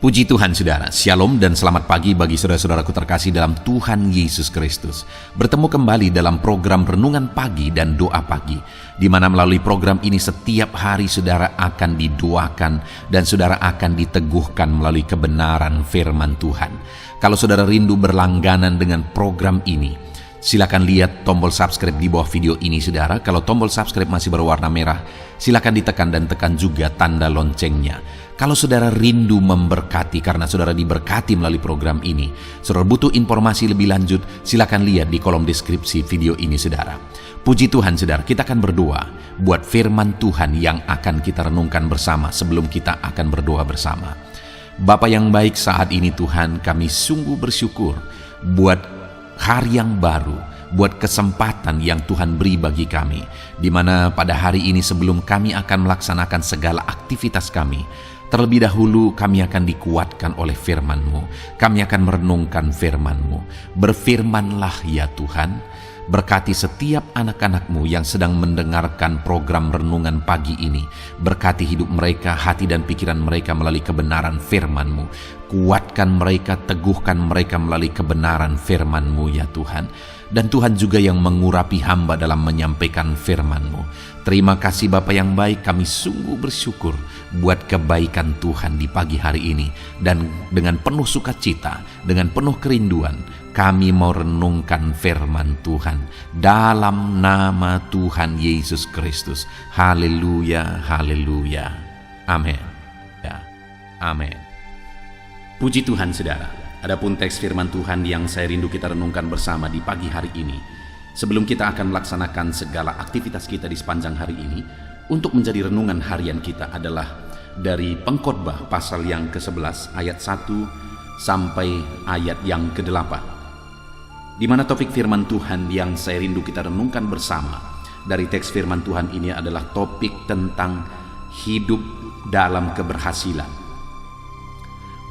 Puji Tuhan saudara, Shalom dan selamat pagi bagi saudara-saudaraku terkasih dalam Tuhan Yesus Kristus. Bertemu kembali dalam program Renungan Pagi dan Doa Pagi, di mana melalui program ini setiap hari saudara akan didoakan dan saudara akan diteguhkan melalui kebenaran firman Tuhan. Kalau saudara rindu berlangganan dengan program ini, silakan lihat tombol subscribe di bawah video ini saudara. Kalau tombol subscribe masih berwarna merah, silakan ditekan dan tekan juga tanda loncengnya. Kalau saudara rindu memberkati karena saudara diberkati melalui program ini, saudara butuh informasi lebih lanjut, silakan lihat di kolom deskripsi video ini saudara. Puji Tuhan saudara, kita akan berdoa buat firman Tuhan yang akan kita renungkan bersama sebelum kita akan berdoa bersama. Bapa yang baik, saat ini Tuhan kami sungguh bersyukur buat hari yang baru, buat kesempatan yang Tuhan beri bagi kami, di mana pada hari ini sebelum kami akan melaksanakan segala aktivitas kami, terlebih dahulu kami akan dikuatkan oleh firman-Mu. Kami akan merenungkan firman-Mu. Berfirmanlah ya Tuhan, berkati setiap anak-anak-Mu yang sedang mendengarkan program renungan pagi ini. Berkati hidup mereka, hati dan pikiran mereka melalui kebenaran firman-Mu. Kuatkan mereka, teguhkan mereka melalui kebenaran firman-Mu ya Tuhan. Dan Tuhan juga yang mengurapi hamba dalam menyampaikan firman-Mu. Terima kasih Bapa yang baik, kami sungguh bersyukur buat kebaikan Tuhan di pagi hari ini. Dan dengan penuh sukacita, dengan penuh kerinduan, kami mau renungkan firman Tuhan dalam nama Tuhan Yesus Kristus. Haleluya, haleluya. Amin. Ya, amin. Puji Tuhan saudara. Adapun teks firman Tuhan yang saya rindu kita renungkan bersama di pagi hari ini, sebelum kita akan melaksanakan segala aktivitas kita di sepanjang hari ini, untuk menjadi renungan harian kita adalah dari Pengkhotbah pasal yang ke-11 ayat 1 sampai ayat yang ke-8. Di mana topik firman Tuhan yang saya rindu kita renungkan bersama dari teks firman Tuhan ini adalah topik tentang hidup dalam keberhasilan.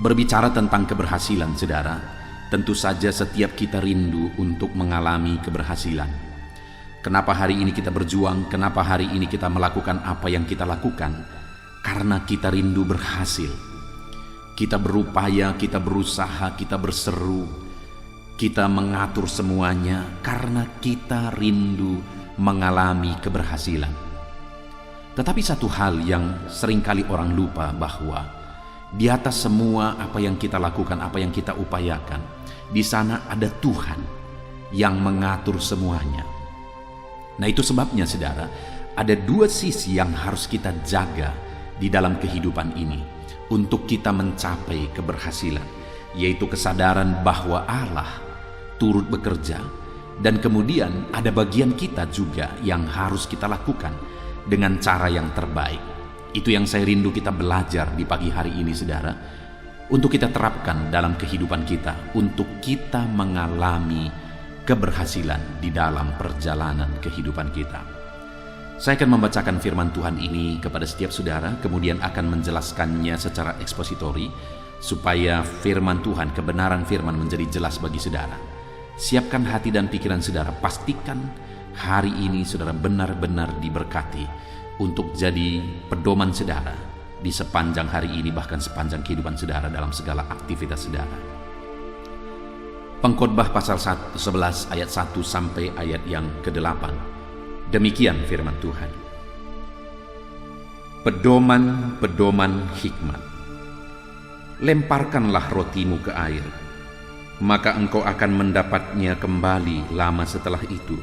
Berbicara tentang keberhasilan, saudara, tentu saja setiap kita rindu untuk mengalami keberhasilan. Kenapa hari ini kita berjuang? Kenapa hari ini kita melakukan apa yang kita lakukan? Karena kita rindu berhasil. Kita berupaya, kita berusaha, kita berseru, kita mengatur semuanya karena kita rindu mengalami keberhasilan. Tetapi satu hal yang seringkali orang lupa, bahwa di atas semua apa yang kita lakukan, apa yang kita upayakan, di sana ada Tuhan yang mengatur semuanya. Nah, itu sebabnya saudara, ada dua sisi yang harus kita jaga di dalam kehidupan ini untuk kita mencapai keberhasilan, yaitu kesadaran bahwa Allah turut bekerja, dan kemudian ada bagian kita juga yang harus kita lakukan dengan cara yang terbaik. Itu yang saya rindu kita belajar di pagi hari ini saudara, untuk kita terapkan dalam kehidupan kita, untuk kita mengalami keberhasilan di dalam perjalanan kehidupan kita. Saya akan membacakan firman Tuhan ini kepada setiap saudara, kemudian akan menjelaskannya secara ekspositori, supaya firman Tuhan, kebenaran firman menjadi jelas bagi saudara. Siapkan hati dan pikiran saudara, pastikan hari ini saudara benar-benar diberkati untuk jadi pedoman saudara di sepanjang hari ini, bahkan sepanjang kehidupan saudara dalam segala aktivitas saudara. Pengkhotbah pasal 11 ayat 1 sampai ayat yang ke-8. Demikian firman Tuhan. Pedoman-pedoman hikmat. Lemparkanlah rotimu ke air, maka engkau akan mendapatnya kembali lama setelah itu.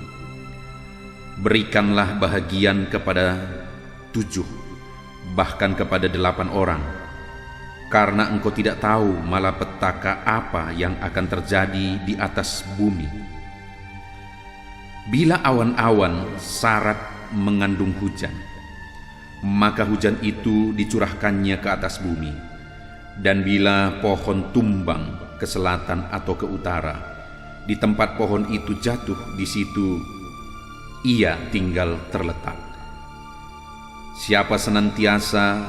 Berikanlah bahagian kepada 7, bahkan kepada 8 orang, karena engkau tidak tahu malapetaka apa yang akan terjadi di atas bumi. Bila awan-awan syarat mengandung hujan, maka hujan itu dicurahkannya ke atas bumi. Dan bila pohon tumbang ke selatan atau ke utara, di tempat pohon itu jatuh, di situ ia tinggal terletak. Siapa senantiasa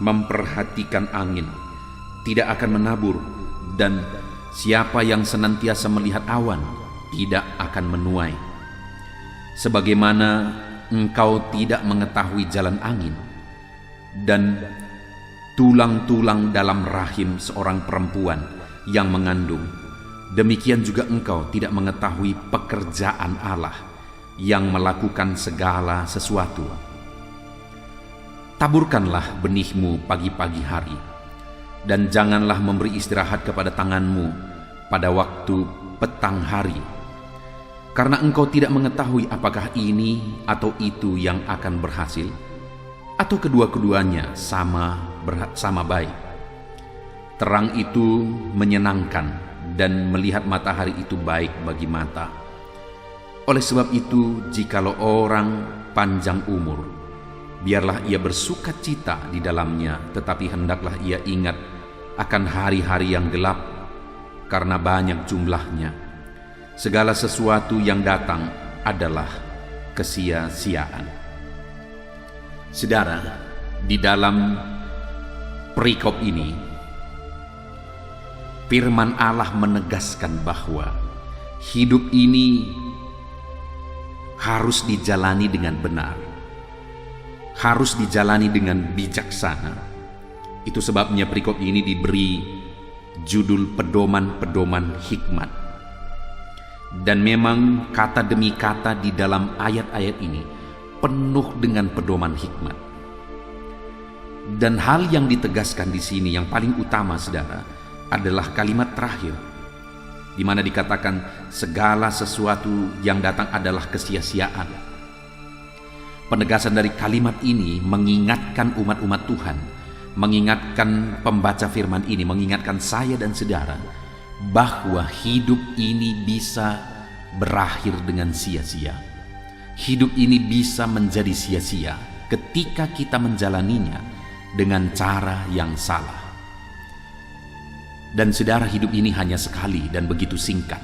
memperhatikan angin tidak akan menabur, dan siapa yang senantiasa melihat awan tidak akan menuai. Sebagaimana engkau tidak mengetahui jalan angin, dan tulang-tulang dalam rahim seorang perempuan yang mengandung, demikian juga engkau tidak mengetahui pekerjaan Allah yang melakukan segala sesuatu. Taburkanlah benihmu pagi-pagi hari, dan janganlah memberi istirahat kepada tanganmu pada waktu petang hari, karena engkau tidak mengetahui apakah ini atau itu yang akan berhasil, atau kedua-keduanya sama baik. Terang itu menyenangkan, dan melihat matahari itu baik bagi mata. Oleh sebab itu, jikalau orang panjang umur, biarlah ia bersukacita di dalamnya, tetapi hendaklah ia ingat akan hari-hari yang gelap, karena banyak jumlahnya. Segala sesuatu yang datang adalah kesia-siaan. Saudara, di dalam perikop ini, firman Allah menegaskan bahwa hidup ini harus dijalani dengan benar, harus dijalani dengan bijaksana. Itu sebabnya perikop ini diberi judul pedoman-pedoman hikmat. Dan memang kata demi kata di dalam ayat-ayat ini penuh dengan pedoman hikmat. Dan hal yang ditegaskan di sini yang paling utama, saudara, adalah kalimat terakhir, di mana dikatakan segala sesuatu yang datang adalah kesia-siaan. Penegasan dari kalimat ini mengingatkan umat-umat Tuhan, mengingatkan pembaca firman ini, mengingatkan saya dan saudara, bahwa hidup ini bisa berakhir dengan sia-sia. Hidup ini bisa menjadi sia-sia ketika kita menjalaninya dengan cara yang salah. Dan saudara, hidup ini hanya sekali dan begitu singkat.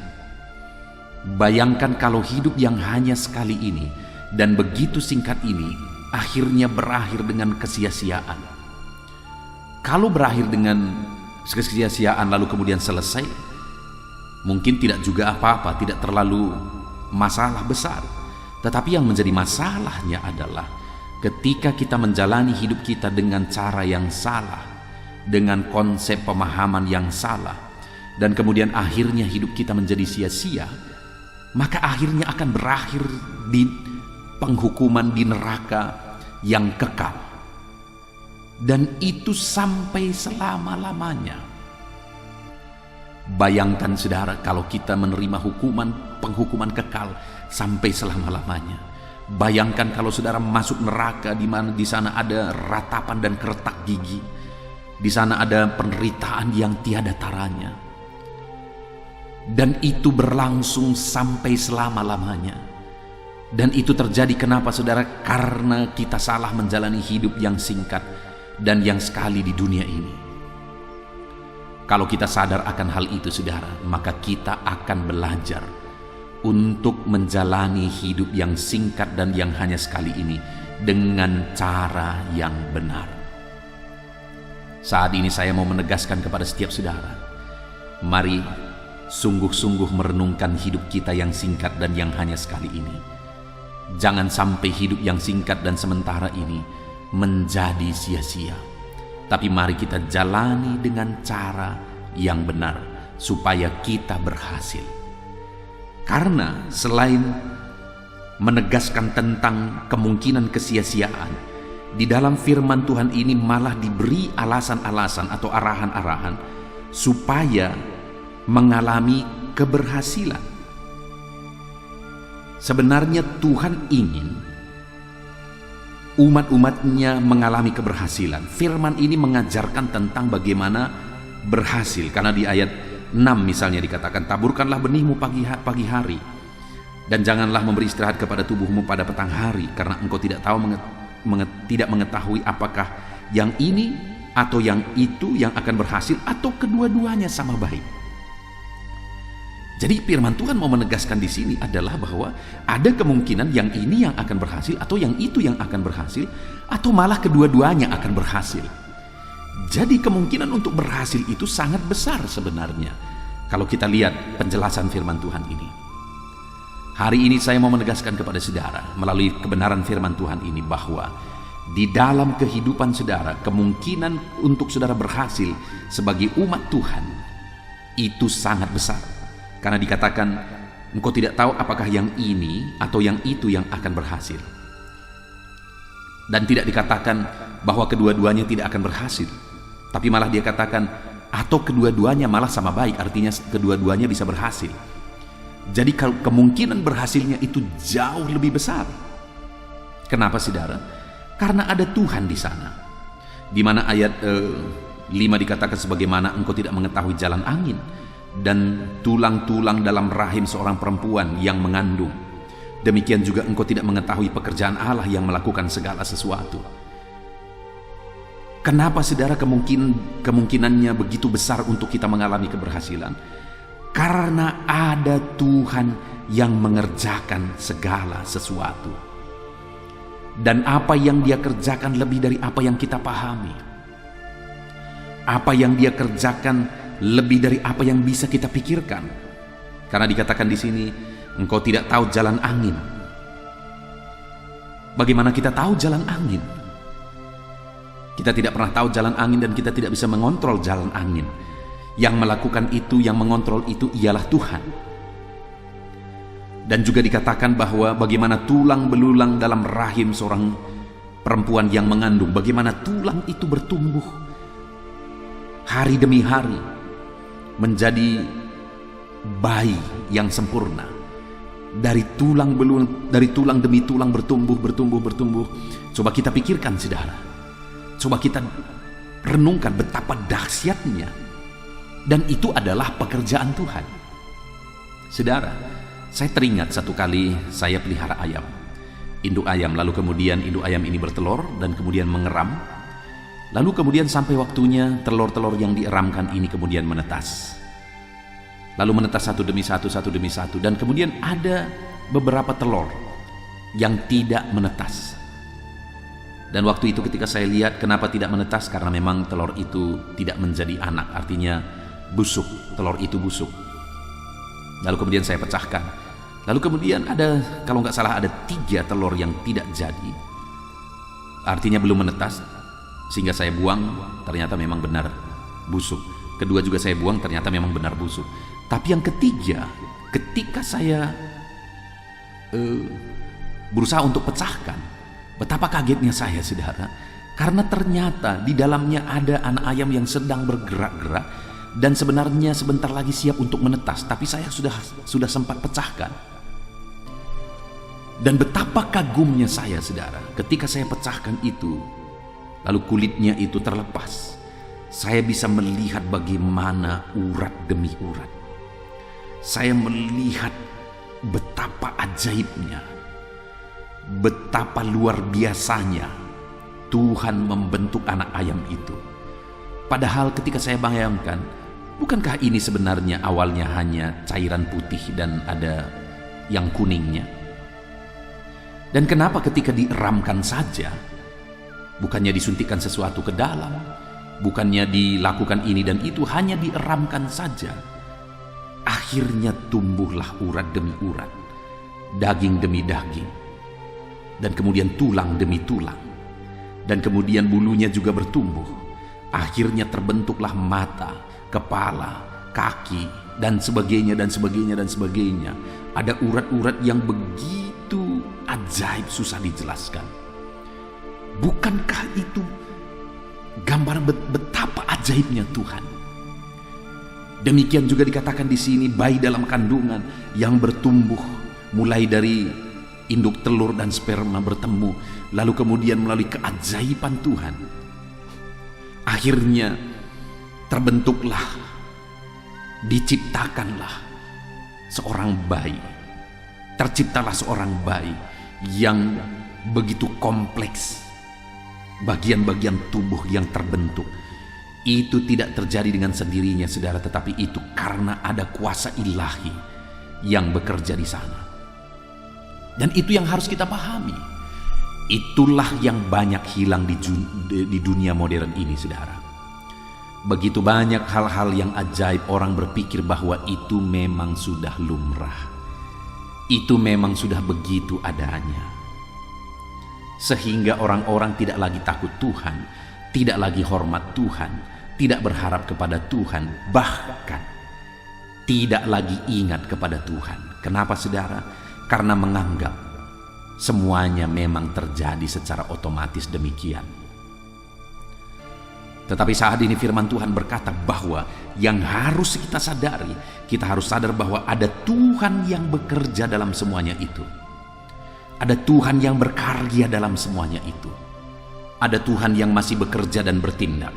Bayangkan kalau hidup yang hanya sekali ini dan begitu singkat ini akhirnya berakhir dengan kesia-siaan. Kalau berakhir dengan kesia-siaan lalu kemudian selesai, mungkin tidak juga apa-apa, tidak terlalu masalah besar. Tetapi yang menjadi masalahnya adalah ketika kita menjalani hidup kita dengan cara yang salah, dengan konsep pemahaman yang salah, dan kemudian akhirnya hidup kita menjadi sia-sia, maka akhirnya akan berakhir di penghukuman di neraka yang kekal. Dan itu sampai selama-lamanya. Bayangkan saudara, kalau kita menerima penghukuman kekal sampai selama-lamanya. Bayangkan kalau saudara masuk neraka, di mana di sana ada ratapan dan keretak gigi. Di sana ada penderitaan yang tiada taranya. Dan itu berlangsung sampai selama-lamanya. Dan itu terjadi kenapa, saudara? Karena kita salah menjalani hidup yang singkat dan yang sekali di dunia ini. Kalau kita sadar akan hal itu, saudara, maka kita akan belajar untuk menjalani hidup yang singkat dan yang hanya sekali ini dengan cara yang benar. Saat ini saya mau menegaskan kepada setiap saudara, mari sungguh-sungguh merenungkan hidup kita yang singkat dan yang hanya sekali ini. Jangan sampai hidup yang singkat dan sementara ini menjadi sia-sia. Tapi mari kita jalani dengan cara yang benar supaya kita berhasil. Karena selain menegaskan tentang kemungkinan kesia-siaan, di dalam firman Tuhan ini malah diberi alasan-alasan atau arahan-arahan supaya mengalami keberhasilan. Sebenarnya Tuhan ingin umat-umatnya mengalami keberhasilan. Firman ini mengajarkan tentang bagaimana berhasil. Karena di ayat 6 misalnya dikatakan, taburkanlah benihmu pagi hari, dan janganlah memberi istirahat kepada tubuhmu pada petang hari, karena engkau tidak mengetahui apakah yang ini atau yang itu yang akan berhasil, atau kedua-duanya sama baik. Jadi firman Tuhan mau menegaskan di sini adalah bahwa ada kemungkinan yang ini yang akan berhasil, atau yang itu yang akan berhasil, atau malah kedua-duanya akan berhasil. Jadi kemungkinan untuk berhasil itu sangat besar sebenarnya kalau kita lihat penjelasan firman Tuhan ini. Hari ini saya mau menegaskan kepada saudara melalui kebenaran firman Tuhan ini bahwa di dalam kehidupan saudara, kemungkinan untuk saudara berhasil sebagai umat Tuhan itu sangat besar. Karena dikatakan, engkau tidak tahu apakah yang ini atau yang itu yang akan berhasil. Dan tidak dikatakan bahwa kedua-duanya tidak akan berhasil, tapi malah dia katakan, atau kedua-duanya malah sama baik, artinya kedua-duanya bisa berhasil. Jadi kemungkinan berhasilnya itu jauh lebih besar. Kenapa saudara? Karena ada Tuhan di sana. Di mana ayat 5 dikatakan, sebagaimana engkau tidak mengetahui jalan angin dan tulang-tulang dalam rahim seorang perempuan yang mengandung, demikian juga engkau tidak mengetahui pekerjaan Allah yang melakukan segala sesuatu. Kenapa saudara kemungkinannya begitu besar untuk kita mengalami keberhasilan? Karena ada Tuhan yang mengerjakan segala sesuatu. Dan apa yang dia kerjakan lebih dari apa yang kita pahami. Apa yang dia kerjakan lebih dari apa yang bisa kita pikirkan. Karena dikatakan di sini, engkau tidak tahu jalan angin. Bagaimana kita tahu jalan angin? Kita tidak pernah tahu jalan angin dan kita tidak bisa mengontrol jalan angin. Yang melakukan itu, yang mengontrol itu ialah Tuhan. Dan juga dikatakan bahwa bagaimana tulang belulang dalam rahim seorang perempuan yang mengandung, bagaimana tulang itu bertumbuh hari demi hari menjadi bayi yang sempurna. Dari tulang belulang, dari tulang demi tulang bertumbuh. Coba kita pikirkan saudara. Coba kita renungkan betapa dahsyatnya. Dan itu adalah pekerjaan Tuhan. Saudara, saya teringat satu kali saya pelihara ayam, induk ayam, lalu kemudian induk ayam ini bertelur dan kemudian mengeram. Lalu kemudian sampai waktunya telur-telur yang dieramkan ini kemudian menetas. Lalu menetas satu demi satu, dan kemudian ada beberapa telur yang tidak menetas. Dan waktu itu ketika saya lihat kenapa tidak menetas, karena memang telur itu tidak menjadi anak, artinya busuk, telur itu busuk. Lalu kemudian saya pecahkan. Lalu kemudian ada, kalau nggak salah ada 3 telur yang tidak jadi, artinya belum menetas, sehingga saya buang, ternyata memang benar busuk. Kedua juga saya buang, ternyata memang benar busuk. Tapi yang ketiga, ketika saya berusaha untuk pecahkan, betapa kagetnya saya saudara, karena ternyata di dalamnya ada anak ayam yang sedang bergerak-gerak dan sebenarnya sebentar lagi siap untuk menetas, tapi saya sudah sempat pecahkan. Dan betapa kagumnya saya saudara, ketika saya pecahkan itu, lalu kulitnya itu terlepas, saya bisa melihat bagaimana urat demi urat. Saya melihat betapa ajaibnya, betapa luar biasanya Tuhan membentuk anak ayam itu. Padahal ketika saya bayangkan, bukankah ini sebenarnya awalnya hanya cairan putih dan ada yang kuningnya? Dan kenapa ketika dieramkan saja, bukannya disuntikkan sesuatu ke dalam, bukannya dilakukan ini dan itu, hanya dieramkan saja, akhirnya tumbuhlah urat demi urat, daging demi daging, dan kemudian tulang demi tulang, dan kemudian bulunya juga bertumbuh. Akhirnya terbentuklah mata, kepala, kaki, dan sebagainya. Ada urat-urat yang begitu ajaib, susah dijelaskan. Bukankah itu gambar betapa ajaibnya Tuhan? Demikian juga dikatakan di sini, bayi dalam kandungan yang bertumbuh mulai dari induk, telur dan sperma bertemu, lalu kemudian melalui keajaiban Tuhan, akhirnya terbentuklah, diciptakanlah seorang bayi. Terciptalah seorang bayi yang begitu kompleks, bagian-bagian tubuh yang terbentuk. Itu tidak terjadi dengan sendirinya saudara, tetapi itu karena ada kuasa ilahi yang bekerja di sana. Dan itu yang harus kita pahami. Itulah yang banyak hilang di dunia modern ini saudara. Begitu banyak hal-hal yang ajaib, orang berpikir bahwa itu memang sudah lumrah. Itu memang sudah begitu adanya. Sehingga orang-orang tidak lagi takut Tuhan, tidak lagi hormat Tuhan, tidak berharap kepada Tuhan, bahkan tidak lagi ingat kepada Tuhan. Kenapa saudara? Karena menganggap semuanya memang terjadi secara otomatis demikian. Tetapi saat ini firman Tuhan berkata bahwa yang harus kita sadari, kita harus sadar bahwa ada Tuhan yang bekerja dalam semuanya itu. Ada Tuhan yang berkarya dalam semuanya itu. Ada Tuhan yang masih bekerja dan bertindak.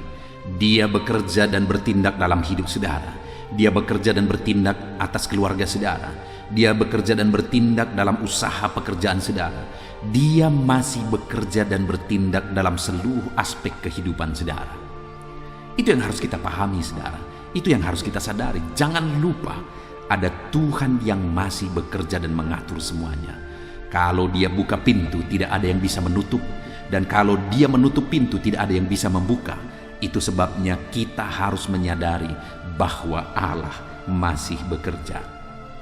Dia bekerja dan bertindak dalam hidup saudara. Dia bekerja dan bertindak atas keluarga saudara. Dia bekerja dan bertindak dalam usaha pekerjaan saudara. Dia masih bekerja dan bertindak dalam seluruh aspek kehidupan saudara. Itu yang harus kita pahami saudara. Itu yang harus kita sadari. Jangan lupa ada Tuhan yang masih bekerja dan mengatur semuanya. Kalau dia buka pintu, tidak ada yang bisa menutup. Dan kalau dia menutup pintu, tidak ada yang bisa membuka. Itu sebabnya kita harus menyadari bahwa Allah masih bekerja.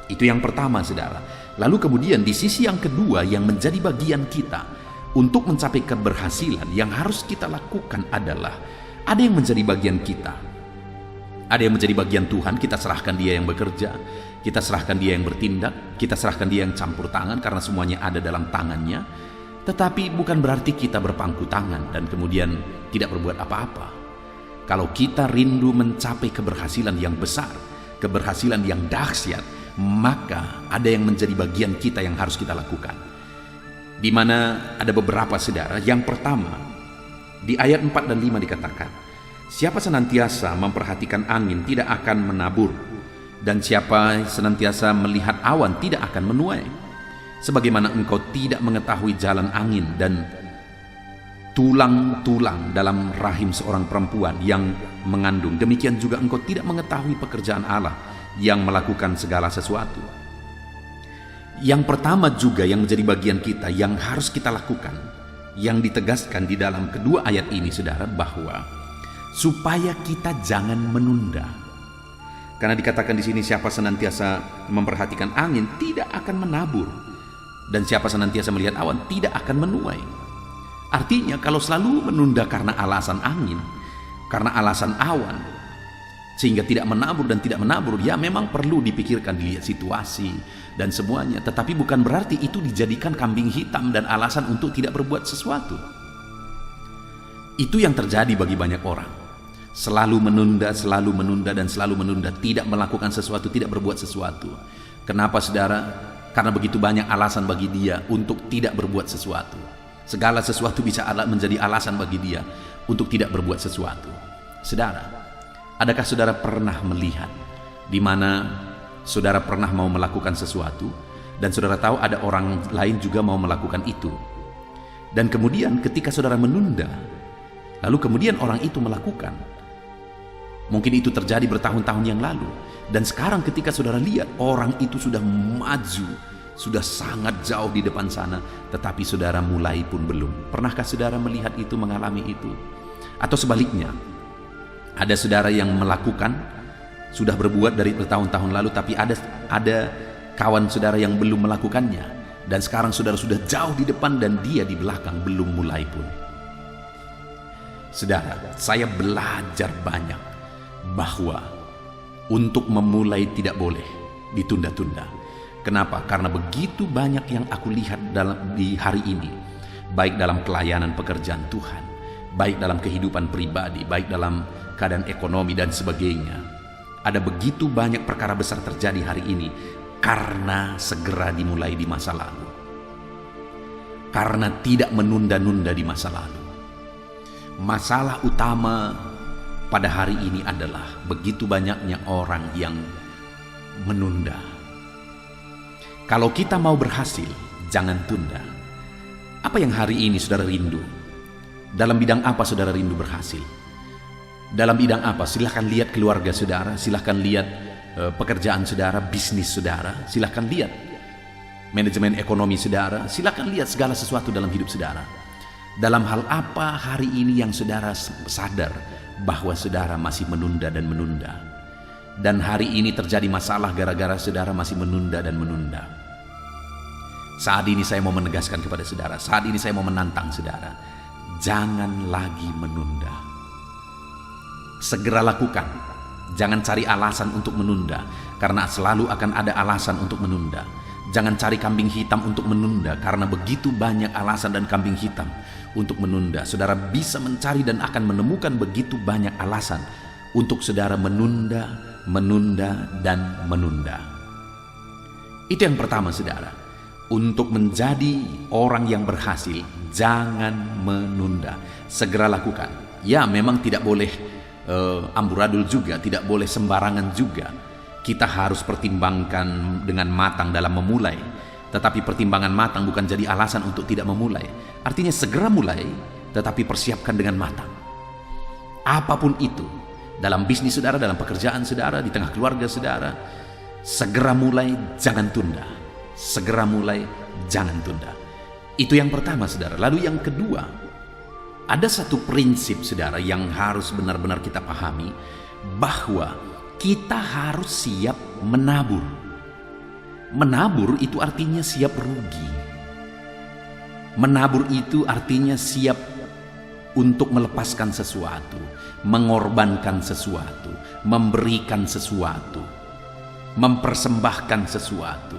Itu yang pertama, saudara. Lalu kemudian di sisi yang kedua yang menjadi bagian kita untuk mencapai keberhasilan, yang harus kita lakukan adalah ada yang menjadi bagian kita. Ada yang menjadi bagian Tuhan, kita serahkan dia yang bekerja. Kita serahkan dia yang bertindak, kita serahkan dia yang campur tangan karena semuanya ada dalam tangannya. Tetapi bukan berarti kita berpangku tangan dan kemudian tidak berbuat apa-apa. Kalau kita rindu mencapai keberhasilan yang besar, keberhasilan yang dahsyat, maka ada yang menjadi bagian kita yang harus kita lakukan. Di mana ada beberapa saudara. Yang pertama, di ayat 4 dan 5 dikatakan, siapa senantiasa memperhatikan angin tidak akan menabur, dan siapa senantiasa melihat awan tidak akan menuai. Sebagaimana engkau tidak mengetahui jalan angin dan tulang-tulang dalam rahim seorang perempuan yang mengandung, demikian juga engkau tidak mengetahui pekerjaan Allah yang melakukan segala sesuatu. Yang pertama juga yang menjadi bagian kita yang harus kita lakukan, yang ditegaskan di dalam kedua ayat ini saudara, bahwa supaya kita jangan menunda. Karena dikatakan di sini, siapa senantiasa memperhatikan angin tidak akan menabur, dan siapa senantiasa melihat awan tidak akan menuai. Artinya kalau selalu menunda karena alasan angin, karena alasan awan, sehingga tidak menabur dan tidak menabur, ya memang perlu dipikirkan, dilihat situasi dan semuanya. Tetapi bukan berarti itu dijadikan kambing hitam dan alasan untuk tidak berbuat sesuatu. Itu yang terjadi bagi banyak orang. Selalu menunda dan selalu menunda, tidak melakukan sesuatu, tidak berbuat sesuatu. Kenapa saudara? Karena begitu banyak alasan bagi dia untuk tidak berbuat sesuatu. Segala sesuatu bisa menjadi alasan bagi dia untuk tidak berbuat sesuatu. Saudara, adakah saudara pernah melihat di mana saudara pernah mau melakukan sesuatu dan saudara tahu ada orang lain juga mau melakukan itu, dan kemudian ketika saudara menunda, lalu kemudian orang itu melakukan? Mungkin itu terjadi bertahun-tahun yang lalu, dan sekarang ketika saudara lihat orang itu sudah maju, sudah sangat jauh di depan sana, tetapi saudara mulai pun belum. Pernahkah saudara melihat itu, mengalami itu? Atau sebaliknya, ada saudara yang melakukan, sudah berbuat dari bertahun-tahun lalu, tapi ada kawan saudara yang belum melakukannya, dan sekarang saudara sudah jauh di depan dan dia di belakang belum mulai pun. Saudara, saya belajar banyak bahwa untuk memulai tidak boleh ditunda-tunda. Kenapa? Karena begitu banyak yang aku lihat di hari ini, baik dalam pelayanan pekerjaan Tuhan, baik dalam kehidupan pribadi, baik dalam keadaan ekonomi dan sebagainya. Ada begitu banyak perkara besar terjadi hari ini karena segera dimulai di masa lalu, karena tidak menunda-nunda di masa lalu. Masalah utama pada hari ini adalah begitu banyaknya orang yang menunda. Kalau kita mau berhasil, jangan tunda. Apa yang hari ini saudara rindu? Dalam bidang apa saudara rindu berhasil? Dalam bidang apa? Silahkan lihat keluarga saudara, silahkan lihat pekerjaan saudara, bisnis saudara, silahkan lihat manajemen ekonomi saudara, silahkan lihat segala sesuatu dalam hidup saudara. Dalam hal apa hari ini yang saudara sadar bahwa saudara masih menunda dan menunda? Dan hari ini terjadi masalah gara-gara saudara masih menunda dan menunda. Saat ini saya mau menegaskan kepada saudara, saat ini saya mau menantang saudara, jangan lagi menunda. Segera lakukan, jangan cari alasan untuk menunda, karena selalu akan ada alasan untuk menunda. Jangan cari kambing hitam untuk menunda, karena begitu banyak alasan dan kambing hitam untuk menunda. Saudara bisa mencari dan akan menemukan begitu banyak alasan untuk saudara menunda, dan menunda. Itu yang pertama saudara. Untuk menjadi orang yang berhasil, jangan menunda. Segera lakukan. Ya, memang tidak boleh amburadul juga, tidak boleh sembarangan juga. Kita harus pertimbangkan dengan matang dalam memulai. Tetapi pertimbangan matang bukan jadi alasan untuk tidak memulai. Artinya segera mulai, tetapi persiapkan dengan matang. Apapun itu, dalam bisnis saudara, dalam pekerjaan saudara, di tengah keluarga saudara, segera mulai, jangan tunda. Segera mulai, jangan tunda. Itu yang pertama saudara. Lalu yang kedua, ada satu prinsip saudara yang harus benar-benar kita pahami, bahwa kita harus siap menabur. Menabur itu artinya siap rugi. Menabur itu artinya siap untuk melepaskan sesuatu, mengorbankan sesuatu, memberikan sesuatu, mempersembahkan sesuatu,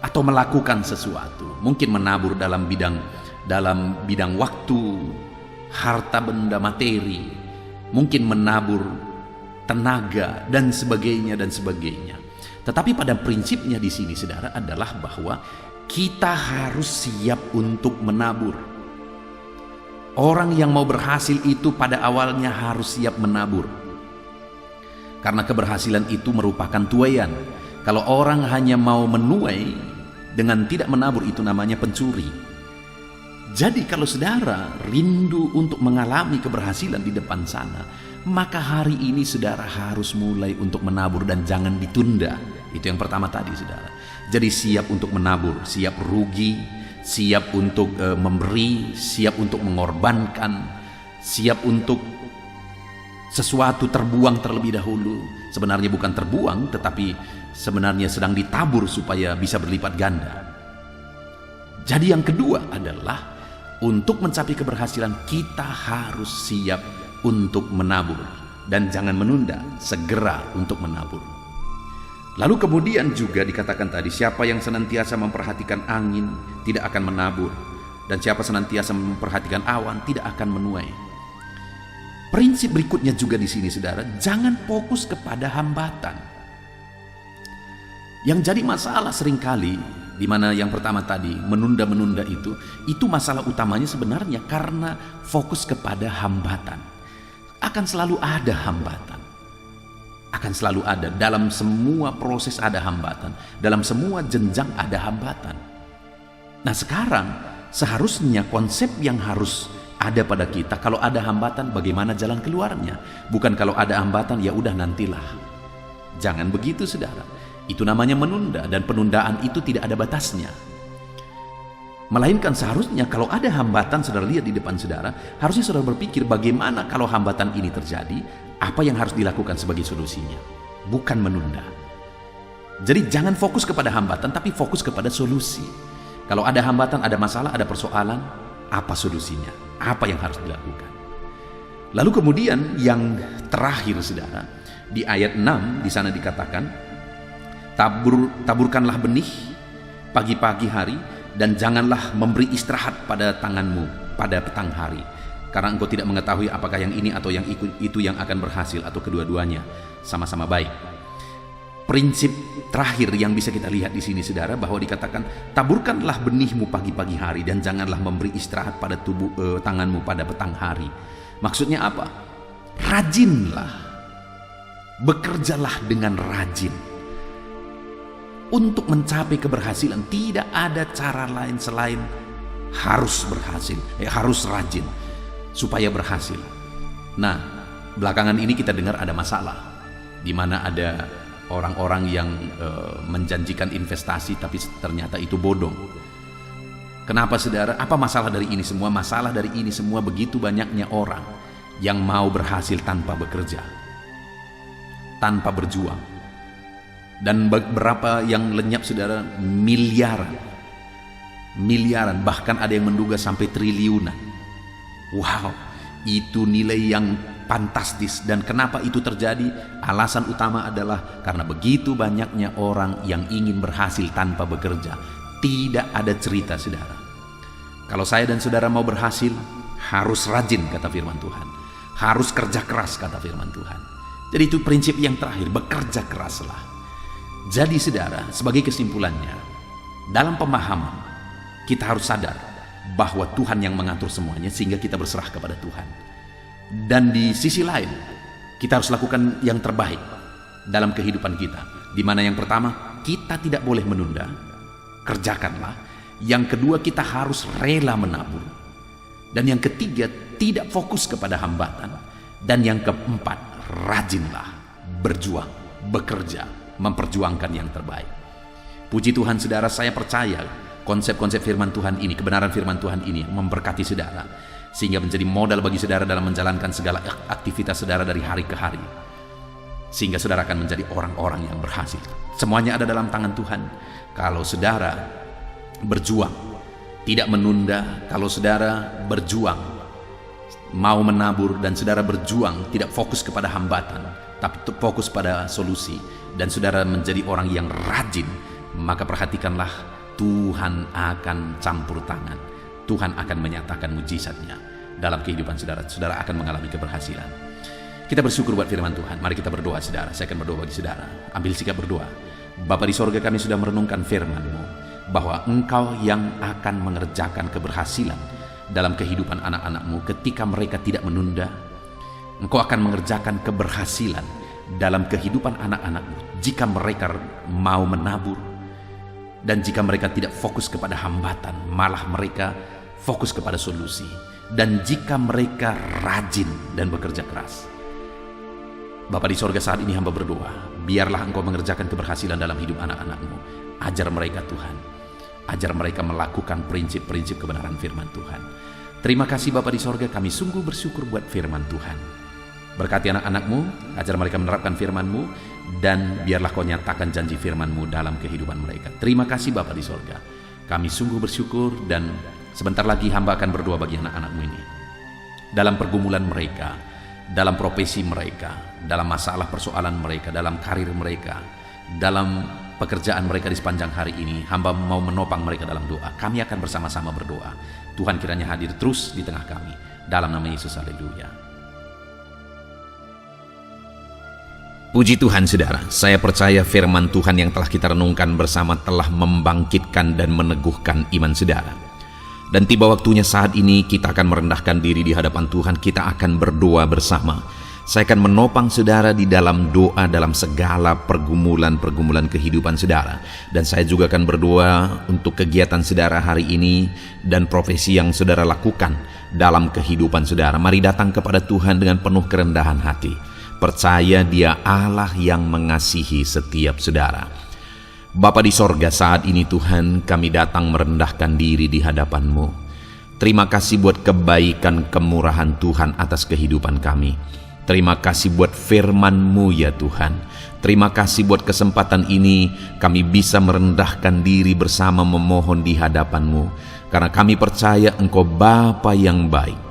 atau melakukan sesuatu. Mungkin menabur dalam bidang waktu, harta benda materi, mungkin menabur tenaga dan sebagainya dan sebagainya. Tetapi pada prinsipnya di sini saudara adalah bahwa kita harus siap untuk menabur. Orang yang mau berhasil itu pada awalnya harus siap menabur. Karena keberhasilan itu merupakan tuaian. Kalau orang hanya mau menuai dengan tidak menabur, itu namanya pencuri. Jadi kalau saudara rindu untuk mengalami keberhasilan di depan sana, maka hari ini saudara harus mulai untuk menabur dan jangan ditunda. Itu yang pertama tadi saudara. Jadi siap untuk menabur, siap rugi, siap untuk memberi, siap untuk mengorbankan, siap untuk sesuatu terbuang terlebih dahulu. Sebenarnya bukan terbuang, tetapi sebenarnya sedang ditabur supaya bisa berlipat ganda. Jadi yang kedua adalah untuk mencapai keberhasilan kita harus siap untuk menabur dan jangan menunda, segera untuk menabur. Lalu kemudian juga dikatakan tadi, siapa yang senantiasa memperhatikan angin tidak akan menabur, dan siapa senantiasa memperhatikan awan tidak akan menuai. Prinsip berikutnya juga di sini saudara, jangan fokus kepada hambatan. Yang jadi masalah seringkali, di mana yang pertama tadi menunda-menunda itu masalah utamanya sebenarnya karena fokus kepada hambatan. Akan selalu ada hambatan. Akan selalu ada. Dalam semua proses ada hambatan. Dalam semua jenjang ada hambatan. Nah sekarang seharusnya konsep yang harus ada pada kita, kalau ada hambatan bagaimana jalan keluarnya. Bukan kalau ada hambatan ya udah nantilah. Jangan begitu saudara. Itu namanya menunda, dan penundaan itu tidak ada batasnya. Melainkan seharusnya kalau ada hambatan saudara lihat di depan saudara, harusnya saudara berpikir bagaimana kalau hambatan ini terjadi, apa yang harus dilakukan sebagai solusinya, bukan menunda. Jadi jangan fokus kepada hambatan, tapi fokus kepada solusi. Kalau ada hambatan, ada masalah, ada persoalan, apa solusinya, apa yang harus dilakukan. Lalu kemudian yang terakhir saudara, di ayat 6 di sana dikatakan, taburkanlah benih pagi-pagi hari, dan janganlah memberi istirahat pada tanganmu pada petang hari, karena engkau tidak mengetahui apakah yang ini atau yang itu yang akan berhasil, atau kedua-duanya sama-sama baik. Prinsip terakhir yang bisa kita lihat di sini saudara, bahwa dikatakan taburkanlah benihmu pagi-pagi hari dan janganlah memberi istirahat pada tanganmu pada petang hari. Maksudnya apa? Rajinlah, bekerjalah dengan rajin untuk mencapai keberhasilan. Tidak ada cara lain selain harus berhasil, harus rajin supaya berhasil. Nah, belakangan ini kita dengar ada masalah, di mana ada orang-orang yang menjanjikan investasi tapi ternyata itu bodong. Kenapa saudara? Apa masalah dari ini semua? Masalah dari ini semua begitu banyaknya orang yang mau berhasil tanpa bekerja, tanpa berjuang. Dan berapa yang lenyap saudara? Miliaran. miliaran, bahkan ada yang menduga sampai triliunan. Wow, itu nilai yang fantastis. Dan kenapa itu terjadi? Alasan utama adalah karena begitu banyaknya orang yang ingin berhasil tanpa bekerja. Tidak ada cerita, saudara. Kalau saya dan saudara mau berhasil, harus rajin, kata firman Tuhan. Harus kerja keras, kata firman Tuhan. Jadi itu prinsip yang terakhir, bekerja keraslah. Jadi saudara, sebagai kesimpulannya, dalam pemahaman, kita harus sadar bahwa Tuhan yang mengatur semuanya sehingga kita berserah kepada Tuhan. Dan di sisi lain, kita harus lakukan yang terbaik dalam kehidupan kita. Di mana yang pertama, kita tidak boleh menunda, kerjakanlah. Yang kedua, kita harus rela menabur. Dan yang ketiga, tidak fokus kepada hambatan. Dan yang keempat, rajinlah berjuang, bekerja, memperjuangkan yang terbaik. Puji Tuhan, saudara, saya percaya konsep-konsep firman Tuhan ini, kebenaran firman Tuhan ini memberkati saudara, sehingga menjadi modal bagi saudara dalam menjalankan segala aktivitas saudara dari hari ke hari, sehingga saudara akan menjadi orang-orang yang berhasil. Semuanya ada dalam tangan Tuhan. Kalau saudara berjuang, tidak menunda, kalau saudara berjuang, mau menabur, dan saudara berjuang tidak fokus kepada hambatan, tapi fokus pada solusi, dan saudara menjadi orang yang rajin, maka perhatikanlah, Tuhan akan campur tangan. Tuhan akan menyatakan mujizatnya dalam kehidupan saudara. Saudara akan mengalami keberhasilan. Kita bersyukur buat firman Tuhan. Mari kita berdoa, saudara. Saya akan berdoa bagi saudara. Ambil sikap berdoa. Bapa di sorga, kami sudah merenungkan firman-Mu, bahwa Engkau yang akan mengerjakan keberhasilan dalam kehidupan anak-anak-Mu ketika mereka tidak menunda. Engkau akan mengerjakan keberhasilan dalam kehidupan anak-anak-Mu jika mereka mau menabur, dan jika mereka tidak fokus kepada hambatan, malah mereka fokus kepada solusi. Dan jika mereka rajin dan bekerja keras. Bapa di sorga, saat ini hamba berdoa, biarlah Engkau mengerjakan keberhasilan dalam hidup anak-anak-Mu. Ajar mereka, Tuhan. Ajar mereka melakukan prinsip-prinsip kebenaran firman Tuhan. Terima kasih Bapa di sorga, kami sungguh bersyukur buat firman Tuhan. Berkati anak-anak-Mu, ajar mereka menerapkan firman-Mu, dan biarlah Kau nyatakan janji firman-Mu dalam kehidupan mereka. Terima kasih Bapa di sorga. Kami sungguh bersyukur, dan sebentar lagi hamba akan berdoa bagi anak-anak-Mu ini. Dalam pergumulan mereka, dalam profesi mereka, dalam masalah persoalan mereka, dalam karir mereka, dalam pekerjaan mereka di sepanjang hari ini, hamba mau menopang mereka dalam doa. Kami akan bersama-sama berdoa. Tuhan kiranya hadir terus di tengah kami. Dalam nama Yesus, haleluya. Puji Tuhan, saudara. Saya percaya firman Tuhan yang telah kita renungkan bersama telah membangkitkan dan meneguhkan iman saudara. Dan tiba waktunya saat ini kita akan merendahkan diri di hadapan Tuhan. Kita akan berdoa bersama. Saya akan menopang saudara di dalam doa dalam segala pergumulan-pergumulan kehidupan saudara. Dan saya juga akan berdoa untuk kegiatan saudara hari ini dan profesi yang saudara lakukan dalam kehidupan saudara. Mari datang kepada Tuhan dengan penuh kerendahan hati. Percaya Dia Allah yang mengasihi setiap saudara. Bapa di sorga, saat ini Tuhan, kami datang merendahkan diri di hadapan-Mu. Terima kasih buat kebaikan kemurahan Tuhan atas kehidupan kami. Terima kasih buat firman-Mu ya Tuhan. Terima kasih buat kesempatan ini kami bisa merendahkan diri bersama memohon di hadapan-Mu. Karena kami percaya Engkau Bapa yang baik.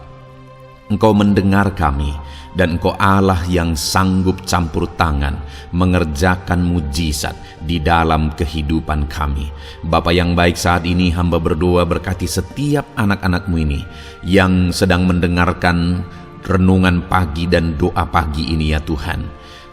Engkau mendengar kami, dan Engkau Allah yang sanggup campur tangan mengerjakan mujizat di dalam kehidupan kami. Bapa yang baik, saat ini hamba berdoa berkati setiap anak-anak-Mu ini yang sedang mendengarkan renungan pagi dan doa pagi ini ya Tuhan.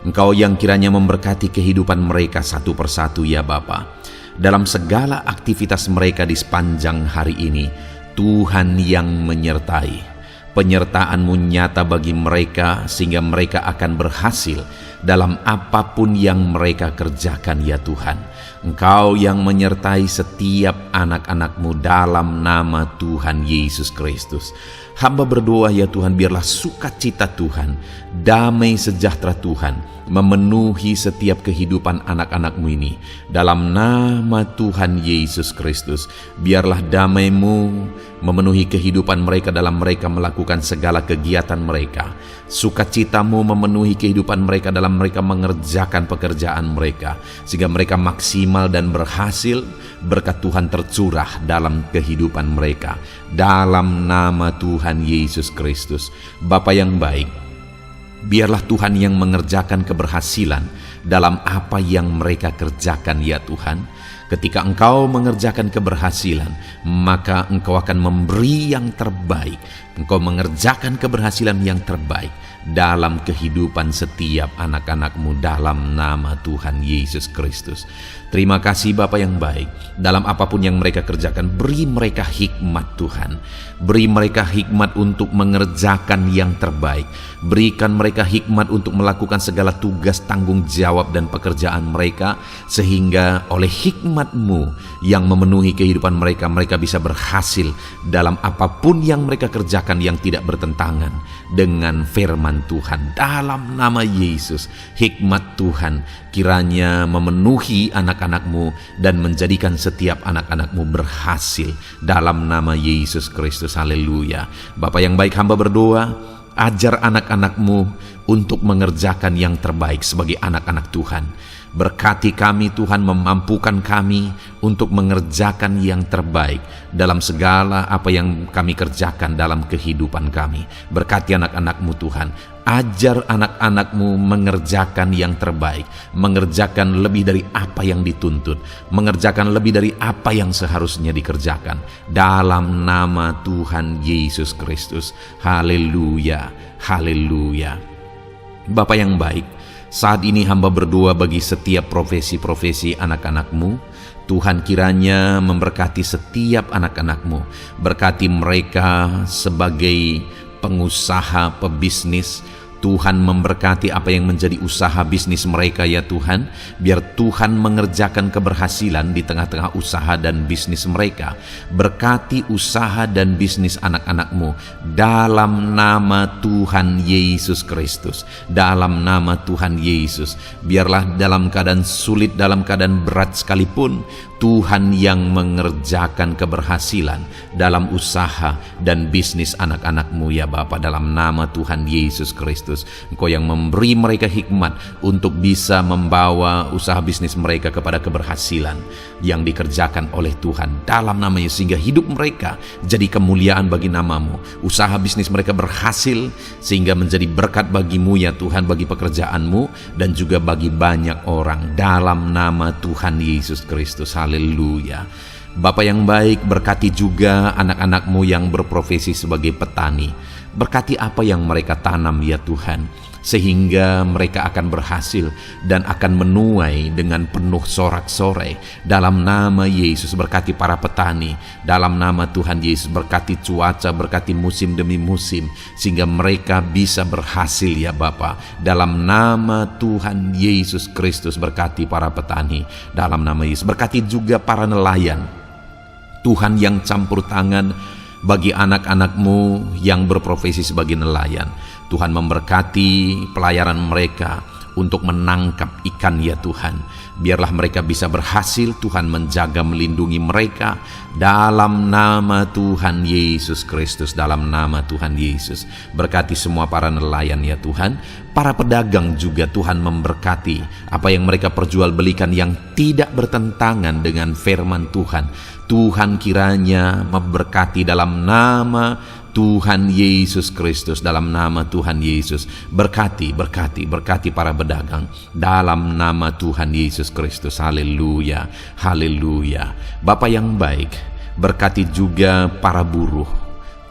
Engkau yang kiranya memberkati kehidupan mereka satu persatu ya Bapa. Dalam segala aktivitas mereka di sepanjang hari ini, Tuhan yang menyertai. Penyertaan-Mu nyata bagi mereka sehingga mereka akan berhasil dalam apapun yang mereka kerjakan ya Tuhan. Engkau yang menyertai setiap anak-anak-Mu dalam nama Tuhan Yesus Kristus. Hamba berdoa ya Tuhan, biarlah sukacita Tuhan, damai sejahtera Tuhan memenuhi setiap kehidupan anak-anak-Mu ini. Dalam nama Tuhan Yesus Kristus, biarlah damai-Mu memenuhi kehidupan mereka dalam mereka melakukan segala kegiatan mereka. Sukacita-Mu memenuhi kehidupan mereka dalam mereka mengerjakan pekerjaan mereka, sehingga mereka maksimal dan berhasil. Berkat Tuhan tercurah dalam kehidupan mereka. Dalam nama Tuhan Yesus Kristus. Bapa yang baik, biarlah Tuhan yang mengerjakan keberhasilan dalam apa yang mereka kerjakan ya Tuhan. Ketika Engkau mengerjakan keberhasilan, maka Engkau akan memberi yang terbaik. Engkau mengerjakan keberhasilan yang terbaik dalam kehidupan setiap anak-anak-Mu dalam nama Tuhan Yesus Kristus. Terima kasih Bapa yang baik. Dalam apapun yang mereka kerjakan, beri mereka hikmat Tuhan. Beri mereka hikmat untuk mengerjakan yang terbaik. Berikan mereka hikmat untuk melakukan segala tugas, tanggung jawab dan pekerjaan mereka, sehingga oleh hikmat-Mu yang memenuhi kehidupan mereka, mereka bisa berhasil dalam apapun yang mereka kerjakan yang tidak bertentangan dengan firman Tuhan. Dalam nama Yesus, hikmat Tuhan kiranya memenuhi anak-anak-Mu dan menjadikan setiap anak-anak-Mu berhasil dalam nama Yesus Kristus. Haleluya. Bapa yang baik, hamba berdoa, ajar anak-anak-Mu untuk mengerjakan yang terbaik sebagai anak-anak Tuhan. Berkati kami Tuhan, memampukan kami untuk mengerjakan yang terbaik dalam segala apa yang kami kerjakan dalam kehidupan kami. Berkati anak-anak-Mu Tuhan, ajar anak-anak-Mu mengerjakan yang terbaik, mengerjakan lebih dari apa yang dituntut, mengerjakan lebih dari apa yang seharusnya dikerjakan. Dalam nama Tuhan Yesus Kristus. Haleluya, haleluya. Bapa yang baik, saat ini hamba berdoa bagi setiap profesi-profesi anak-anak-Mu. Tuhan kiranya memberkati setiap anak-anak-Mu. Berkati mereka sebagai pengusaha, pebisnis. Tuhan memberkati apa yang menjadi usaha bisnis mereka ya Tuhan. Biar Tuhan mengerjakan keberhasilan di tengah-tengah usaha dan bisnis mereka. Berkati usaha dan bisnis anak-anak-Mu dalam nama Tuhan Yesus Kristus. Dalam nama Tuhan Yesus. Biarlah dalam keadaan sulit, dalam keadaan berat sekalipun, Tuhan yang mengerjakan keberhasilan dalam usaha dan bisnis anak-anak-Mu ya Bapa. Dalam nama Tuhan Yesus Kristus, Engkau yang memberi mereka hikmat untuk bisa membawa usaha bisnis mereka kepada keberhasilan yang dikerjakan oleh Tuhan dalam nama Yesus, sehingga hidup mereka jadi kemuliaan bagi nama-Mu. Usaha bisnis mereka berhasil sehingga menjadi berkat bagi-Mu ya Tuhan, bagi pekerjaan-Mu dan juga bagi banyak orang dalam nama Tuhan Yesus Kristus. Haleluya. Bapa yang baik, berkati juga anak-anak-Mu yang berprofesi sebagai petani. Berkati apa yang mereka tanam ya Tuhan, sehingga mereka akan berhasil dan akan menuai dengan penuh sorak-sorai. Dalam nama Yesus, berkati para petani. Dalam nama Tuhan Yesus, berkati cuaca, berkati musim demi musim, sehingga mereka bisa berhasil ya Bapa. Dalam nama Tuhan Yesus Kristus, berkati para petani. Dalam nama Yesus, berkati juga para nelayan. Tuhan yang campur tangan bagi anak-anak-Mu yang berprofesi sebagai nelayan. Tuhan memberkati pelayaran mereka untuk menangkap ikan ya Tuhan. Biarlah mereka bisa berhasil. Tuhan menjaga, melindungi mereka dalam nama Tuhan Yesus Kristus. Dalam nama Tuhan Yesus, berkati semua para nelayan ya Tuhan. Para pedagang juga Tuhan memberkati apa yang mereka perjualbelikan yang tidak bertentangan dengan firman Tuhan. Tuhan kiranya memberkati dalam nama Tuhan Yesus Kristus. Dalam nama Tuhan Yesus, berkati para pedagang dalam nama Tuhan Yesus Kristus. Haleluya, haleluya. Bapa yang baik, berkati juga para buruh.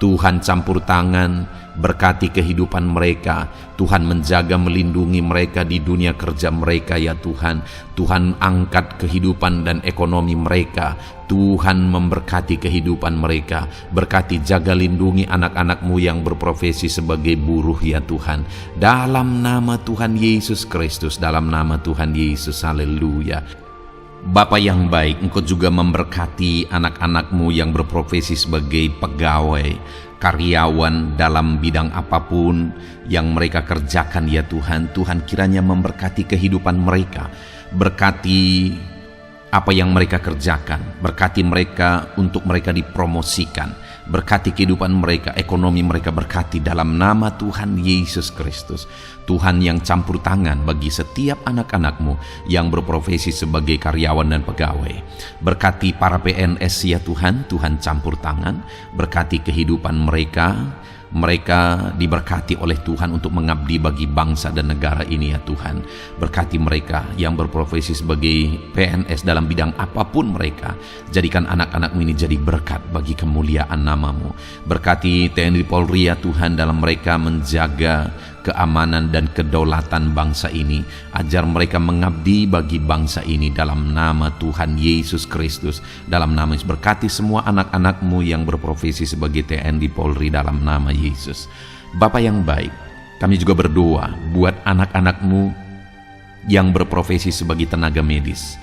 Tuhan campur tangan, berkati kehidupan mereka. Tuhan menjaga, melindungi mereka di dunia kerja mereka ya Tuhan. Tuhan angkat kehidupan dan ekonomi mereka. Tuhan memberkati kehidupan mereka. Berkati, jaga, lindungi anak-anak-Mu yang berprofesi sebagai buruh ya Tuhan. Dalam nama Tuhan Yesus Kristus. Dalam nama Tuhan Yesus. Haleluya. Bapa yang baik, Engkau juga memberkati anak-anak-Mu yang berprofesi sebagai pegawai. karyawan dalam bidang apapun yang mereka kerjakan ya Tuhan. Tuhan kiranya memberkati kehidupan mereka, berkati apa yang mereka kerjakan, berkati mereka untuk mereka dipromosikan, berkati kehidupan mereka, ekonomi mereka berkati dalam nama Tuhan Yesus Kristus. Tuhan yang campur tangan bagi setiap anak-anak-Mu yang berprofesi sebagai karyawan dan pegawai. Berkati para PNS ya Tuhan, Tuhan campur tangan, berkati kehidupan mereka. Mereka diberkati oleh Tuhan untuk mengabdi bagi bangsa dan negara ini ya Tuhan. Berkati mereka yang berprofesi sebagai PNS dalam bidang apapun mereka. Jadikan anak-anak-Mu ini jadi berkat bagi kemuliaan nama-Mu. Berkati TNI Polri ya Tuhan dalam mereka menjaga keamanan dan kedaulatan bangsa ini. Ajar mereka mengabdi bagi bangsa ini dalam nama Tuhan Yesus Kristus. Dalam nama Yesus, berkati semua anak-anak-Mu yang berprofesi sebagai TNI Polri dalam nama Yesus. Bapa yang baik, kami juga berdoa buat anak-anak-Mu yang berprofesi sebagai tenaga medis,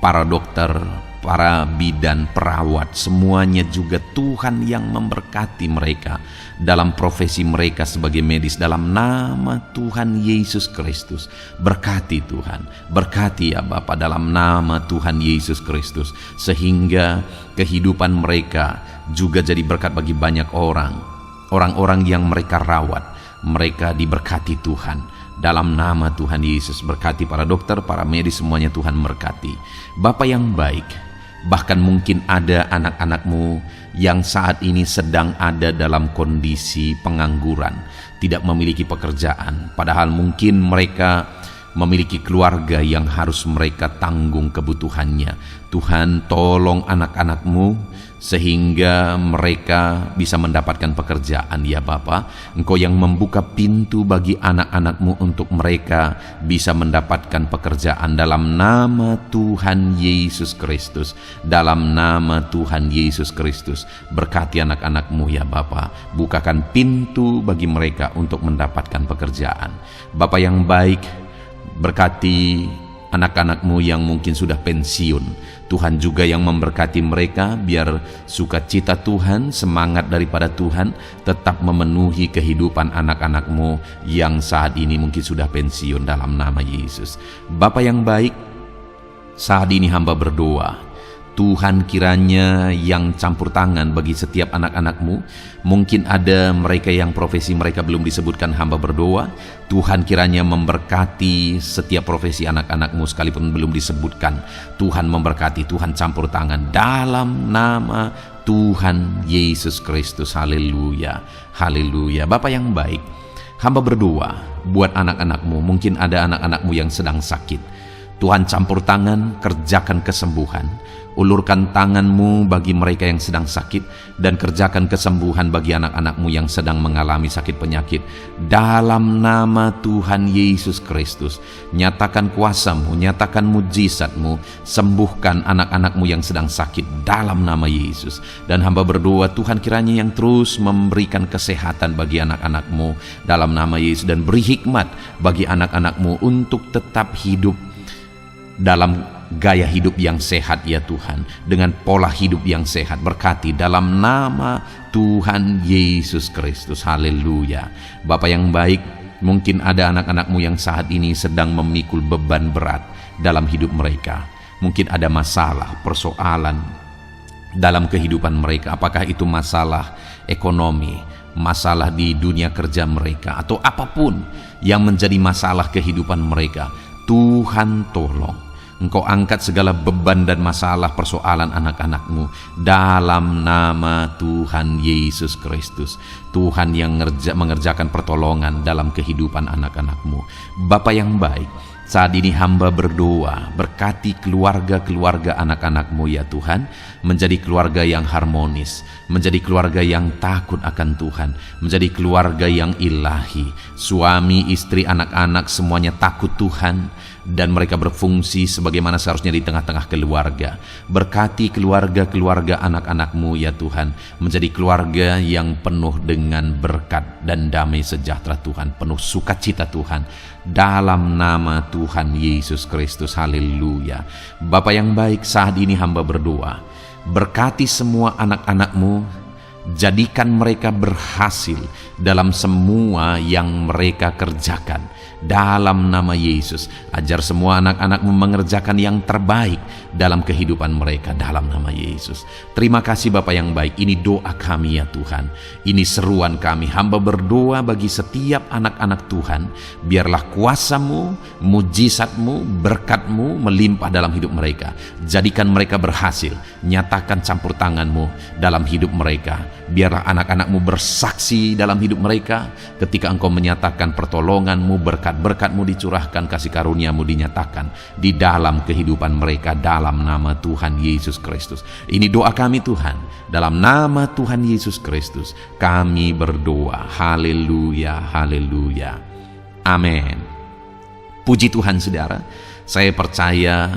para dokter, para bidan, perawat, semuanya juga Tuhan yang memberkati mereka dalam profesi mereka sebagai medis dalam nama Tuhan Yesus Kristus. Berkati Tuhan, berkati ya Bapa dalam nama Tuhan Yesus Kristus, sehingga kehidupan mereka juga jadi berkat bagi banyak orang-orang yang mereka rawat. Mereka diberkati Tuhan dalam nama Tuhan Yesus. Berkati para dokter, para medis, semuanya Tuhan berkati. Bapa yang baik, bahkan mungkin ada anak-anak-Mu yang saat ini sedang ada dalam kondisi pengangguran, tidak memiliki pekerjaan, padahal mungkin mereka memiliki keluarga yang harus mereka tanggung kebutuhannya. Tuhan, tolong anak-anak-Mu sehingga mereka bisa mendapatkan pekerjaan ya Bapa. Engkau yang membuka pintu bagi anak-anak-Mu untuk mereka bisa mendapatkan pekerjaan dalam nama Tuhan Yesus Kristus. Dalam nama Tuhan Yesus Kristus, berkati anak-anak-Mu ya Bapa. Bukakan pintu bagi mereka untuk mendapatkan pekerjaan. Bapa yang baik, berkati anak-anak-Mu yang mungkin sudah pensiun. Tuhan juga yang memberkati mereka, biar sukacita Tuhan, semangat daripada Tuhan tetap memenuhi kehidupan anak-anak-Mu yang saat ini mungkin sudah pensiun dalam nama Yesus. Bapa yang baik, saat ini hamba berdoa, Tuhan kiranya yang campur tangan bagi setiap anak-anak-Mu. Mungkin ada mereka yang profesi mereka belum disebutkan, hamba berdoa Tuhan kiranya memberkati setiap profesi anak-anak-Mu sekalipun belum disebutkan. Tuhan memberkati, Tuhan campur tangan dalam nama Tuhan Yesus Kristus. Haleluya, haleluya. Bapa yang baik, hamba berdoa buat anak-anak-Mu. Mungkin ada anak-anak-Mu yang sedang sakit. Tuhan campur tangan, kerjakan kesembuhan. Ulurkan tangan-Mu bagi mereka yang sedang sakit, dan kerjakan kesembuhan bagi anak-anak-Mu yang sedang mengalami sakit penyakit. Dalam nama Tuhan Yesus Kristus, nyatakan kuasa-Mu, nyatakan mujizat-Mu, sembuhkan anak-anak-Mu yang sedang sakit dalam nama Yesus. Dan hamba berdoa Tuhan kiranya yang terus memberikan kesehatan bagi anak-anak-Mu dalam nama Yesus, dan beri hikmat bagi anak-anak-Mu untuk tetap hidup dalam gaya hidup yang sehat ya Tuhan, dengan pola hidup yang sehat. Berkati dalam nama Tuhan Yesus Kristus. Haleluya. Bapa yang baik, mungkin ada anak-anak-Mu yang saat ini sedang memikul beban berat dalam hidup mereka. Mungkin ada masalah, persoalan dalam kehidupan mereka. Apakah itu masalah ekonomi, masalah di dunia kerja mereka, atau apapun yang menjadi masalah kehidupan mereka. Tuhan tolong, Engkau angkat segala beban dan masalah persoalan anak-anak-Mu dalam nama Tuhan Yesus Kristus. Tuhan yang mengerjakan pertolongan dalam kehidupan anak-anak-Mu. Bapa yang baik, saat ini hamba berdoa, berkati keluarga-keluarga anak-anak-Mu ya Tuhan, menjadi keluarga yang harmonis, menjadi keluarga yang takut akan Tuhan, menjadi keluarga yang ilahi. Suami, istri, anak-anak semuanya takut Tuhan, dan mereka berfungsi sebagaimana seharusnya di tengah-tengah keluarga. Berkati keluarga-keluarga anak-anak-Mu ya Tuhan, menjadi keluarga yang penuh dengan berkat dan damai sejahtera Tuhan, penuh sukacita Tuhan, dalam nama Tuhan Yesus Kristus. Haleluya. Bapa yang baik, saat ini hamba berdoa, berkati semua anak-anak-Mu Jadikan mereka berhasil dalam semua yang mereka kerjakan. Dalam nama Yesus, ajar semua anak-anak-Mu mengerjakan yang terbaik dalam kehidupan mereka dalam nama Yesus. Terima kasih Bapa yang baik. Ini doa kami ya Tuhan. Ini seruan kami. Hamba berdoa bagi setiap anak-anak Tuhan. Biarlah kuasa-Mu, mujizat-Mu, berkat-Mu melimpah dalam hidup mereka. Jadikan mereka berhasil. Nyatakan campur tangan-Mu dalam hidup mereka. Biarlah anak-anak-Mu bersaksi dalam hidup mereka ketika Engkau menyatakan pertolongan-Mu, berkat-berkat-Mu dicurahkan, kasih karunia-Mu dinyatakan di dalam kehidupan mereka dalam nama Tuhan Yesus Kristus. Ini doa kami Tuhan, dalam nama Tuhan Yesus Kristus kami berdoa. Haleluya, haleluya, amin. Puji Tuhan saudara, saya percaya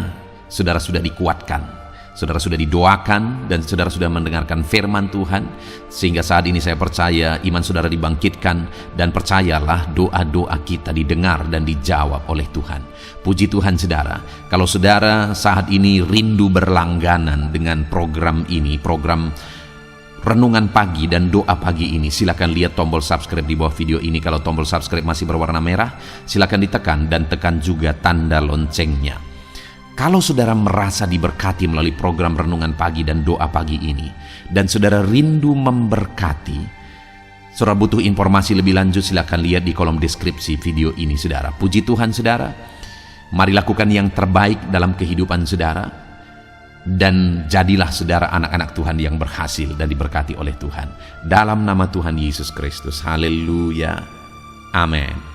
saudara sudah dikuatkan, saudara sudah didoakan, dan saudara sudah mendengarkan firman Tuhan, sehingga saat ini saya percaya iman saudara dibangkitkan, dan percayalah doa-doa kita didengar dan dijawab oleh Tuhan. Puji Tuhan saudara, kalau saudara saat ini rindu berlangganan dengan program ini, program Renungan Pagi dan Doa Pagi ini, silakan lihat tombol subscribe di bawah video ini. Kalau tombol subscribe masih berwarna merah, silakan ditekan dan tekan juga tanda loncengnya. Kalau saudara merasa diberkati melalui program Renungan Pagi dan Doa Pagi ini, dan saudara rindu memberkati, saudara butuh informasi lebih lanjut, silakan lihat di kolom deskripsi video ini saudara. Puji Tuhan saudara, mari lakukan yang terbaik dalam kehidupan saudara, dan jadilah saudara anak-anak Tuhan yang berhasil dan diberkati oleh Tuhan. Dalam nama Tuhan Yesus Kristus, haleluya, amin.